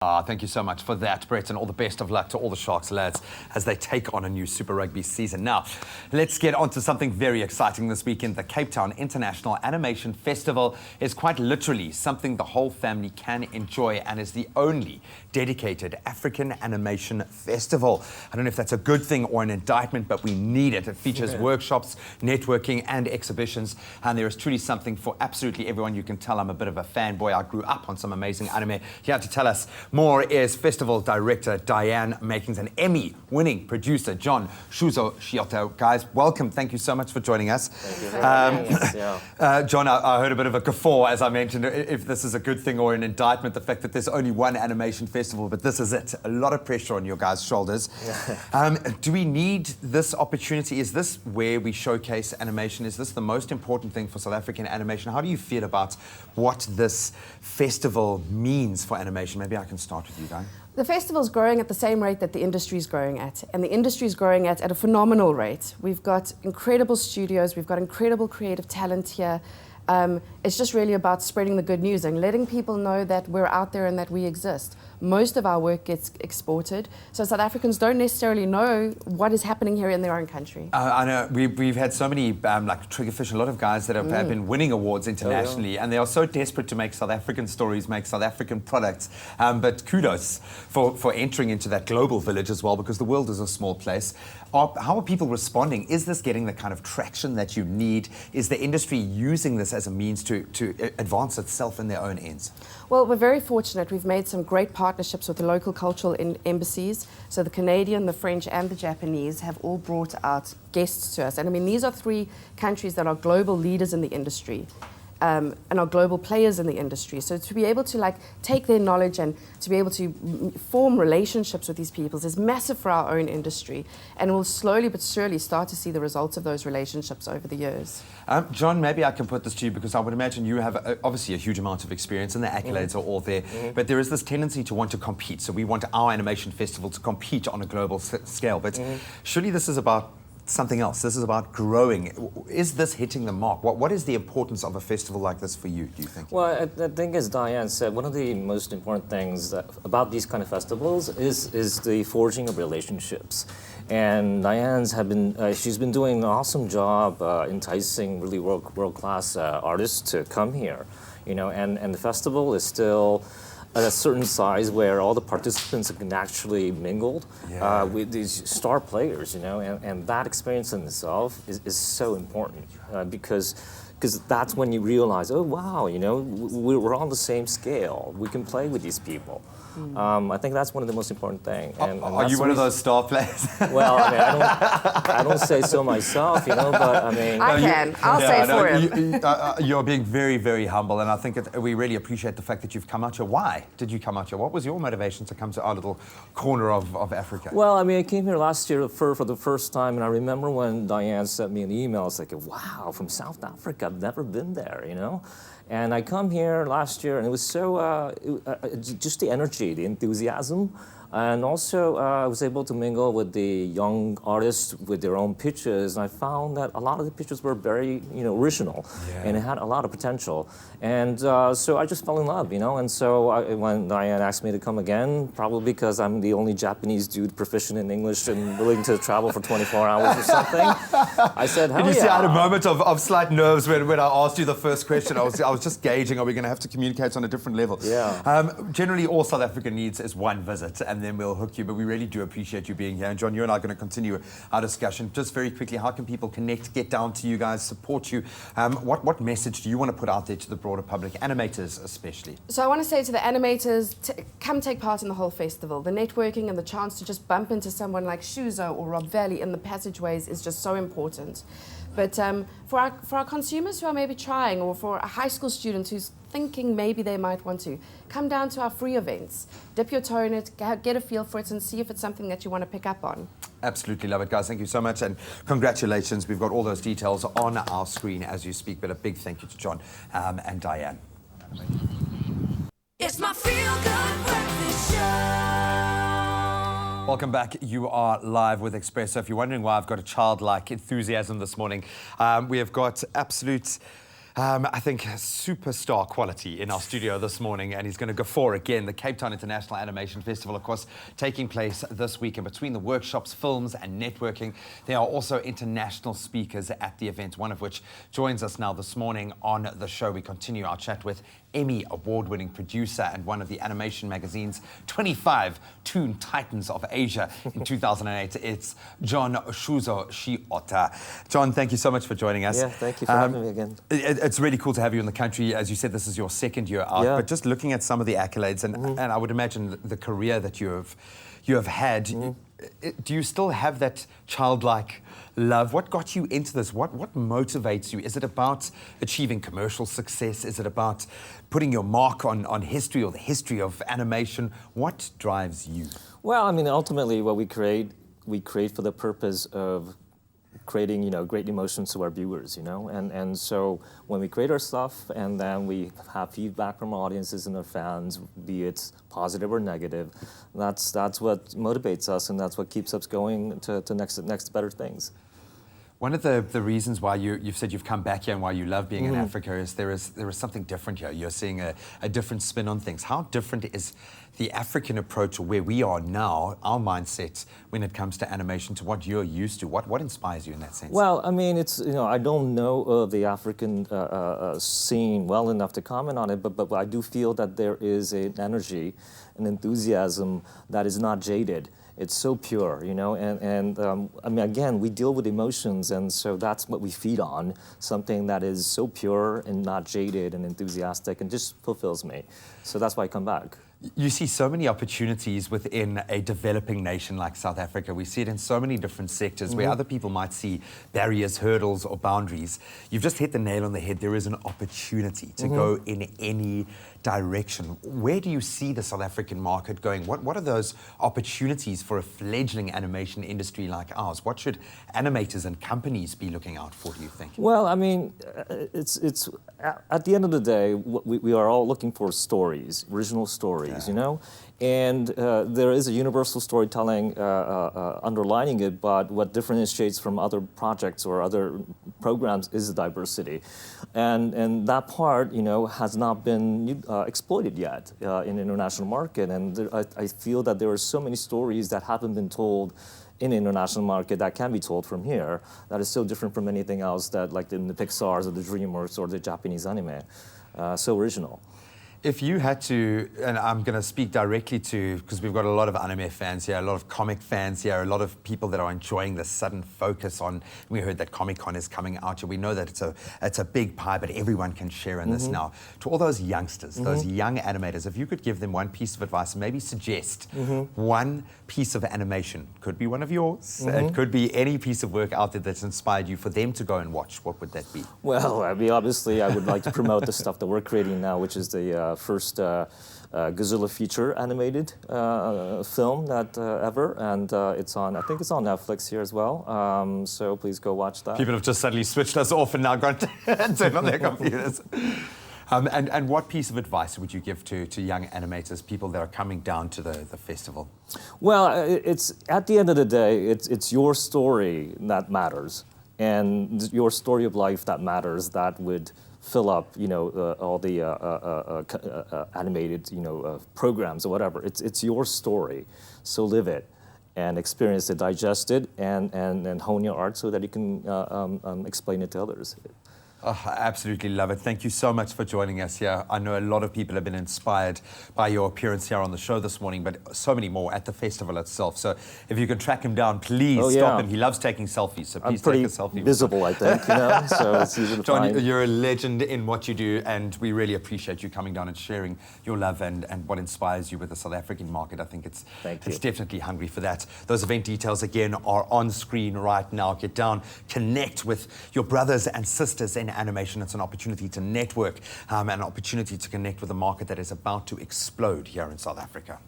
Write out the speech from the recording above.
Thank you so much for that, Brett, and all the best of luck to all the Sharks lads as they take on a new Super Rugby season. Now, let's get on to something very exciting this weekend. The Cape Town International Animation Festival is quite literally something the whole family can enjoy and is the only dedicated African animation festival. I don't know if that's a good thing or an indictment, but we need it. It features workshops, networking, and exhibitions, and there is truly something for absolutely everyone. You can tell I'm a bit of a fanboy. I grew up on some amazing anime. Here to tell us more is Festival Director Dianne Makings and Emmy-winning producer John Shuzo Shiota. Guys, welcome. Thank you so much for joining us. Thank you for having us. John, I heard a bit of a guffaw, as I mentioned, if this is a good thing or an indictment, the fact that there's only one animation festival, but this is it. A lot of pressure on your guys' shoulders. Do we need this opportunity? Is this where we showcase animation? Is this the most important thing for South African animation? How do you feel about what this festival means for animation? Maybe I can start with you, Dianne. The festival's growing at the same rate that the industry's growing at, and the industry's growing at a phenomenal rate. We've got incredible studios, we've got incredible creative talent here. It's just really about spreading the good news and letting people know that we're out there and that we exist. Most of our work gets exported, so South Africans don't necessarily know what is happening here in their own country. I know we've had so many, like Triggerfish, a lot of guys that have been winning awards internationally, and they are so desperate to make South African stories, make South African products. But kudos for entering into that global village as well, because the world is a small place. How are people responding? Is this getting the kind of traction that you need? Is the industry using this as a means to advance itself in their own ends? Well, we're very fortunate. We've made some great partnerships with the local cultural embassies. So the Canadian, the French, and the Japanese have all brought out guests to us. And I mean, these are three countries that are global leaders in the industry. And are global players in the industry. So to be able to take their knowledge and to be able to form relationships with these people is massive for our own industry. And we'll slowly but surely start to see the results of those relationships over the years. John, maybe I can put this to you, because I would imagine you have obviously a huge amount of experience and the accolades are all there, but there is this tendency to want to compete. So we want our animation festival to compete on a global scale, but surely this is about something else. This is about growing. Is this hitting the mark? What is the importance of a festival like this for you, do you think? Well, I think, as Dianne said, one of the most important things about these kind of festivals is the forging of relationships. And Dianne's she's been doing an awesome job enticing really world-class artists to come here. You know, and the festival is still at a certain size where all the participants can actually mingle with these star players, you know, and that experience in itself is so important because that's when you realize, oh wow, you know, we're on the same scale. We can play with these people. I think that's one of the most important things. Are you one of those star players? Well, I mean, I don't say so myself, you know, but I mean... I'll say for him. You're being very, very humble, and I think we really appreciate the fact that you've come out here. Why did you come out here? What was your motivation to come to our little corner of Africa? Well, I mean, I came here last year for the first time, and I remember when Dianne sent me an email, it's like, wow, from South Africa, I've never been there, you know? And I come here last year, and it was so, just the energy, the enthusiasm, and also I was able to mingle with the young artists with their own pitches, and I found that a lot of the pitches were very, you know, original, and it had a lot of potential. And so I just fell in love, you know, and so when Dianne asked me to come again, probably because I'm the only Japanese dude proficient in English and willing to travel for 24 hours or something, I said, hell yeah. Did you see I had a moment of slight nerves when I asked you the first question? I was just gauging, are we going to have to communicate on a different level? Yeah. Generally, all South Africa needs is one visit, and then we'll hook you, but we really do appreciate you being here. And John, you and I are going to continue our discussion. Just very quickly, how can people connect, get down to you guys, support you? What message do you want to put out there to the broader public, animators especially? So I want to say to the animators, come take part in the whole festival. The networking and the chance to just bump into someone like Shuzo or Rob Valley in the passageways is just so important. But for our consumers who are maybe trying, or for a high school student who's thinking maybe they might want to, come down to our free events, dip your toe in it, get a feel for it, and see if it's something that you want to pick up on. Absolutely love it, guys. Thank you so much, and congratulations. We've got all those details on our screen as you speak, but a big thank you to John and Dianne. It's my feel-good breakfast show. Welcome back. You are live with Expresso. If you're wondering why I've got a childlike enthusiasm this morning, we have got absolute I think superstar quality in our studio this morning, and he's going to go for again the Cape Town International Animation Festival, of course, taking place this week. And between the workshops, films, and networking, there are also international speakers at the event, one of which joins us now this morning on the show. We continue our chat with Emmy award-winning producer and one of the animation magazine's 25 Toon Titans of Asia in 2008. It's John Shuzo Shiota. John, thank you so much for joining us. Yeah, thank you for having me again. It's really cool to have you in the country. As you said, this is your second year out, but just looking at some of the accolades, and I would imagine the career that you have had, do you still have that childlike love? What got you into this? What motivates you? Is it about achieving commercial success? Is it about putting your mark on history or the history of animation? What drives you? Well, I mean, ultimately, what we create for the purpose of creating, great emotions to our viewers, and so when we create our stuff and then we have feedback from our audiences and our fans, be it positive or negative, that's what motivates us, and that's what keeps us going to next better things. One of the reasons why you've said you've come back here and why you love being in Africa is there is something different here. You're seeing a different spin on things. How different is the African approach, where we are now, our mindset when it comes to animation, to what you're used to? What inspires you in that sense? Well, I mean, it's I don't know the African scene well enough to comment on it, but I do feel that there is an energy, an enthusiasm that is not jaded. It's so pure, and I mean, again, we deal with emotions, and so that's what we feed on, something that is so pure and not jaded and enthusiastic and just fulfills me. So that's why I come back. You see so many opportunities within a developing nation like South Africa. We see it in so many different sectors where other people might see barriers, hurdles, or boundaries. You've just hit the nail on the head. There is an opportunity to go in any direction. Where do you see the South African market going? What are those opportunities for a fledgling animation industry like ours? What should animators and companies be looking out for, do you think? Well, I mean, it's at the end of the day, we are all looking for stories, original stories. And there is a universal storytelling underlining it, but what differentiates from other projects or other programs is the diversity. And that part, has not been exploited yet in the international market. And I feel that there are so many stories that haven't been told in the international market that can be told from here that is so different from anything else that, like in the Pixars or the DreamWorks or the Japanese anime. So original. If you had to, and I'm going to speak directly to, because we've got a lot of anime fans here, a lot of comic fans here, a lot of people that are enjoying the sudden focus on, we heard that Comic-Con is coming out, and we know that it's a big pie, but everyone can share in this now. To all those youngsters, those young animators, if you could give them one piece of advice, maybe suggest one piece of animation, could be one of yours, it could be any piece of work out there that's inspired you, for them to go and watch, what would that be? Well, I mean, obviously, I would like to promote the stuff that we're creating now, which is the first Godzilla feature animated film that ever, and I think it's on Netflix here as well. So please go watch that. People have just suddenly switched us off and now gone to turn on their computers. And what piece of advice would you give to young animators, people that are coming down to the festival? Well, it's at the end of the day, it's your story that matters, and your story of life that matters. That would fill up, all the animated, programs or whatever. It's your story, so live it and experience it, digest it, and hone your art so that you can explain it to others. Oh, I absolutely love it. Thank you so much for joining us here. I know a lot of people have been inspired by your appearance here on the show this morning, but so many more at the festival itself. So if you can track him down, please stop him. He loves taking selfies, so please take a selfie. I'm visible, I think, so it's easy to John, find. You're a legend in what you do, and we really appreciate you coming down and sharing your love and what inspires you with the South African market. I think it's definitely hungry for that. Those event details, again, are on screen right now. Get down, connect with your brothers and sisters in animation. It's an opportunity to network and an opportunity to connect with a market that is about to explode here in South Africa.